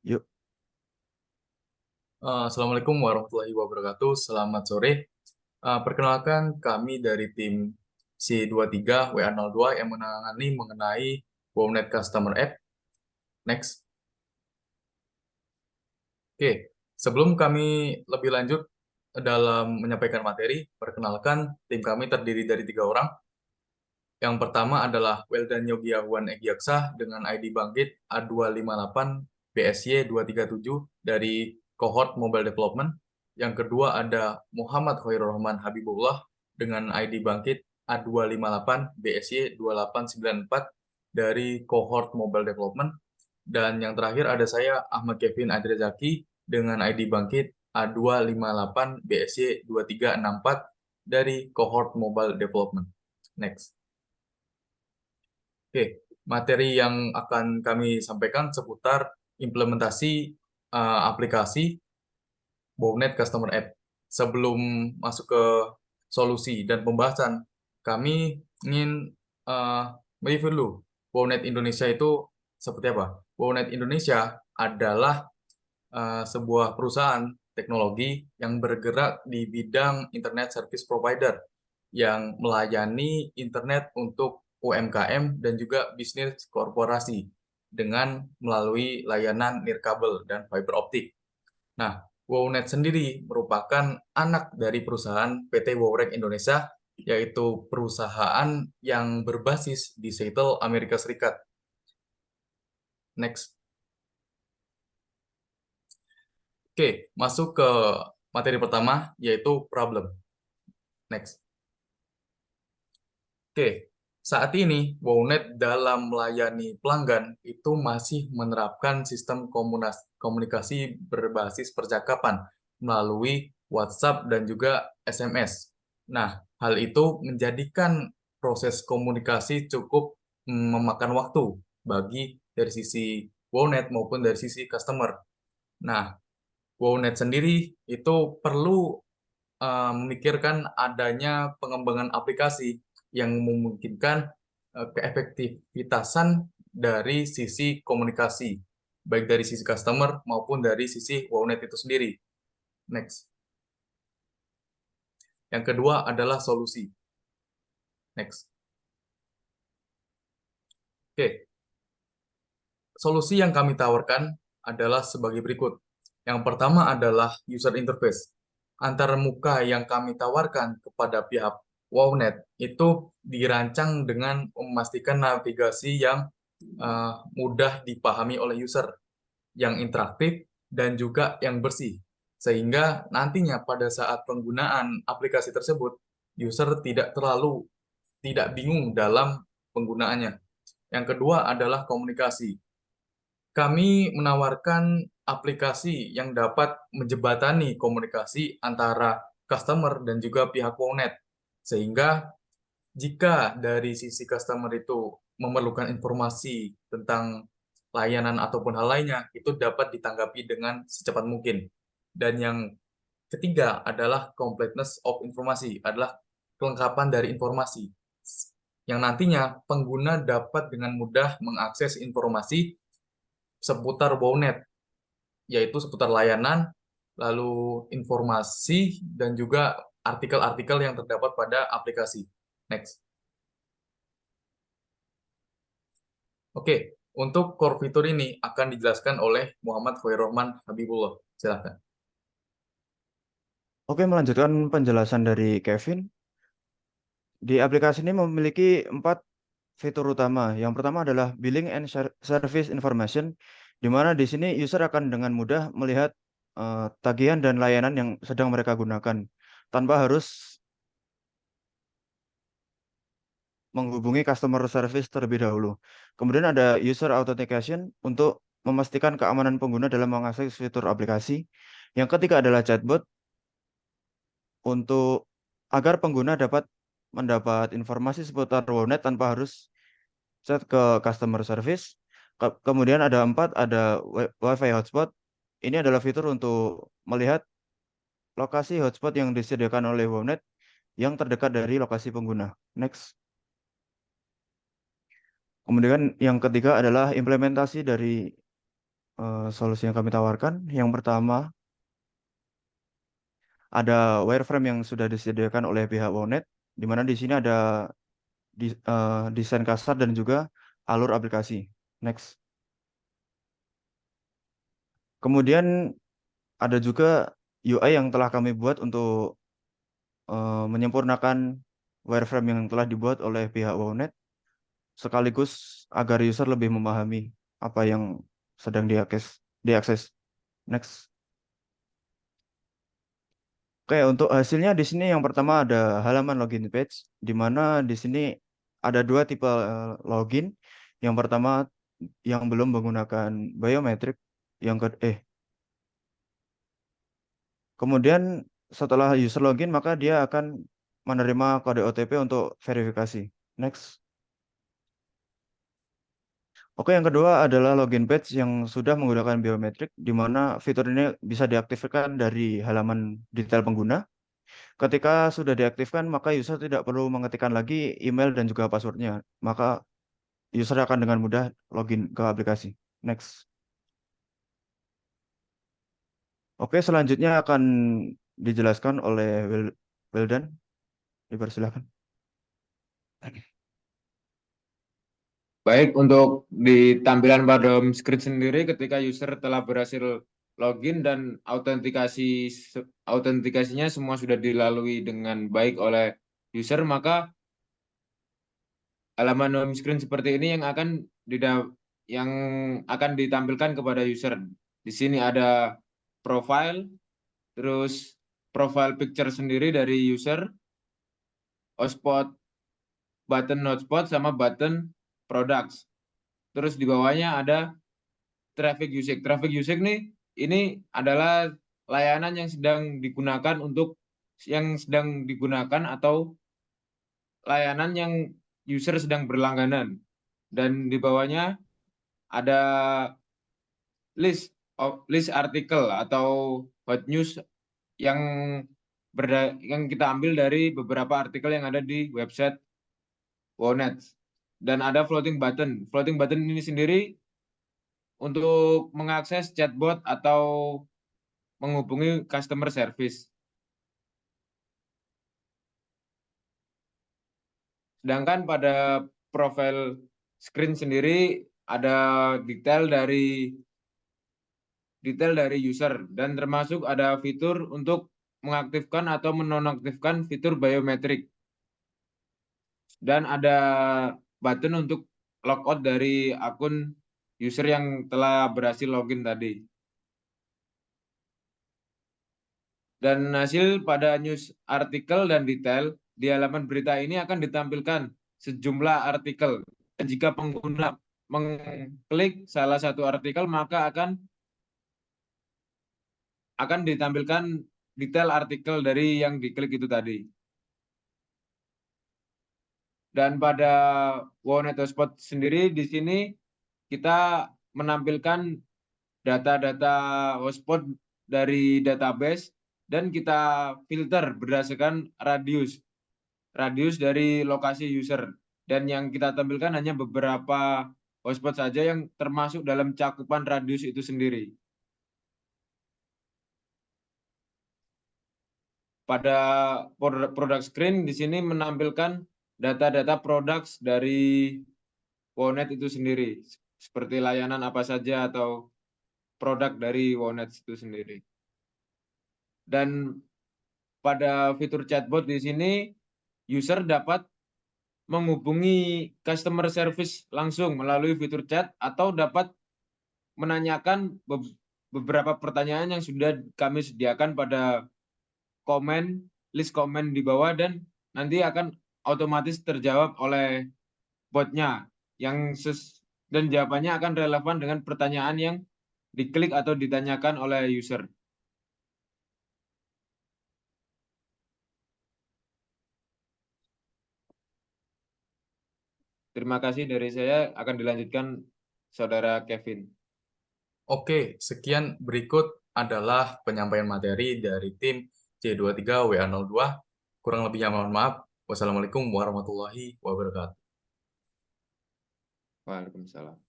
Yuk. Assalamualaikum warahmatullahi wabarakatuh. Selamat sore. Perkenalkan kami dari tim C23 WA02 yang menangani mengenai WOWNet Customer App. Next. Oke, sebelum kami lebih lanjut dalam menyampaikan materi, perkenalkan tim kami terdiri dari 3 orang. Yang pertama adalah Weldan Yogiawan Egyaksah dengan ID Bangkit A258 BSY237 dari cohort Mobile Development. Yang kedua ada Muhammad Khairul Rahman Habibullah dengan ID Bangkit A258 BSY2894 dari cohort Mobile Development. Dan yang terakhir ada saya Ahmad Kevin Adrezaki dengan ID Bangkit A258 BSY2364 dari cohort Mobile Development. Next. Oke, materi yang akan kami sampaikan seputar implementasi aplikasi WOWNet Customer App. Sebelum masuk ke solusi dan pembahasan, kami ingin mereview dulu WOWNet Indonesia itu seperti apa. WOWNet Indonesia adalah sebuah perusahaan teknologi yang bergerak di bidang Internet Service Provider yang melayani internet untuk UMKM dan juga bisnis korporasi dengan melalui layanan nirkabel dan fiber optik. Nah, WOWNet sendiri merupakan anak dari perusahaan PT Wowrek Indonesia, yaitu perusahaan yang berbasis di Seattle, Amerika Serikat. Next. Oke, masuk ke materi pertama, yaitu problem. Next. Oke, saat ini WOWNet dalam melayani pelanggan itu masih menerapkan sistem komunikasi berbasis percakapan melalui WhatsApp dan juga SMS. Nah, hal itu menjadikan proses komunikasi cukup memakan waktu bagi dari sisi WOWNet maupun dari sisi customer. Nah, WOWNet sendiri itu perlu memikirkan adanya pengembangan aplikasi yang memungkinkan keefektivitasan dari sisi komunikasi, baik dari sisi customer maupun dari sisi WOWNet itu sendiri. Next. Yang kedua adalah solusi. Next. Oke, solusi yang kami tawarkan adalah sebagai berikut. Yang pertama adalah user interface. Antara muka yang kami tawarkan kepada pihak WOWNet itu dirancang dengan memastikan navigasi yang mudah dipahami oleh user, yang interaktif, dan juga yang bersih. Sehingga nantinya pada saat penggunaan aplikasi tersebut, user tidak bingung dalam penggunaannya. Yang kedua adalah komunikasi. Kami menawarkan aplikasi yang dapat menjembatani komunikasi antara customer dan juga pihak WOWNet. Sehingga jika dari sisi customer itu memerlukan informasi tentang layanan ataupun hal lainnya, itu dapat ditanggapi dengan secepat mungkin. Dan yang ketiga adalah completeness of informasi, adalah kelengkapan dari informasi. Yang nantinya pengguna dapat dengan mudah mengakses informasi seputar WOWNet, yaitu seputar layanan, lalu informasi, dan juga artikel-artikel yang terdapat pada aplikasi. Next. Oke, untuk core fitur ini akan dijelaskan oleh Muhammad Khairul Habibullah. Silakan. Oke, melanjutkan penjelasan dari Kevin. Di aplikasi ini memiliki 4 fitur utama. Yang pertama adalah billing and service information, di mana di sini user akan dengan mudah melihat tagihan dan layanan yang sedang mereka gunakan tanpa harus menghubungi customer service terlebih dahulu. Kemudian ada user authentication untuk memastikan keamanan pengguna dalam mengakses fitur aplikasi. Yang ketiga adalah chatbot untuk agar pengguna dapat mendapat informasi seputar WOWNet tanpa harus chat ke customer service. Kemudian ada 4, ada Wi-Fi hotspot. Ini adalah fitur untuk melihat lokasi hotspot yang disediakan oleh WOWNet yang terdekat dari lokasi pengguna. Next. Kemudian yang ketiga adalah implementasi dari solusi yang kami tawarkan. Yang pertama, ada wireframe yang sudah disediakan oleh pihak Wonet, di mana di sini ada desain kasar dan juga alur aplikasi. Next. Kemudian ada juga UI yang telah kami buat untuk menyempurnakan wireframe yang telah dibuat oleh pihak Wonet, sekaligus agar user lebih memahami apa yang sedang diakses. Next. Oke, untuk hasilnya di sini yang pertama ada halaman login page, di mana di sini ada dua tipe login. Yang pertama yang belum menggunakan biometrik, yang ke kemudian setelah user login maka dia akan menerima kode OTP untuk verifikasi. Next. Oke, yang kedua adalah login page yang sudah menggunakan biometrik, di mana fitur ini bisa diaktifkan dari halaman detail pengguna. Ketika sudah diaktifkan, maka user tidak perlu mengetikkan lagi email dan juga passwordnya. Maka user akan dengan mudah login ke aplikasi. Next. Oke, selanjutnya akan dijelaskan oleh Wildan. Dipersilakan. Baik, untuk di tampilan pada home screen sendiri ketika user telah berhasil login dan autentikasinya semua sudah dilalui dengan baik oleh user, maka halaman home screen seperti ini yang akan ditampilkan kepada user. Di sini ada profile, terus profile picture sendiri dari user, hotspot, button hotspot sama button products. Terus di bawahnya ada traffic usage. Traffic usage nih, ini adalah layanan yang sedang digunakan atau layanan yang user sedang berlangganan. Dan di bawahnya ada list artikel atau hot news yang yang kita ambil dari beberapa artikel yang ada di website Wonet. Dan ada floating button. Floating button ini sendiri untuk mengakses chatbot atau menghubungi customer service. Sedangkan pada profile screen sendiri ada detail dari user dan termasuk ada fitur untuk mengaktifkan atau menonaktifkan fitur biometrik. Dan ada button untuk logout dari akun user yang telah berhasil login tadi. Dan hasil pada news artikel dan detail di halaman berita ini akan ditampilkan sejumlah artikel. Dan jika pengguna mengklik salah satu artikel, maka akan ditampilkan detail artikel dari yang diklik itu tadi. Dan pada Wonet Hotspot sendiri di sini kita menampilkan data-data hotspot dari database dan kita filter berdasarkan radius dari lokasi user. Dan yang kita tampilkan hanya beberapa hotspot saja yang termasuk dalam cakupan radius itu sendiri. Pada product screen di sini menampilkan data-data products dari Wonet itu sendiri, seperti layanan apa saja atau produk dari Wonet itu sendiri. Dan pada fitur chatbot di sini user dapat menghubungi customer service langsung melalui fitur chat atau dapat menanyakan beberapa pertanyaan yang sudah kami sediakan pada list komen di bawah dan nanti akan otomatis terjawab oleh botnya dan jawabannya akan relevan dengan pertanyaan yang diklik atau ditanyakan oleh user. Terima kasih dari saya, akan dilanjutkan Saudara Kevin. Oke, sekian berikut adalah penyampaian materi dari tim C23 WA02. Kurang lebihnya mohon maaf. Wassalamualaikum warahmatullahi wabarakatuh. Waalaikumsalam.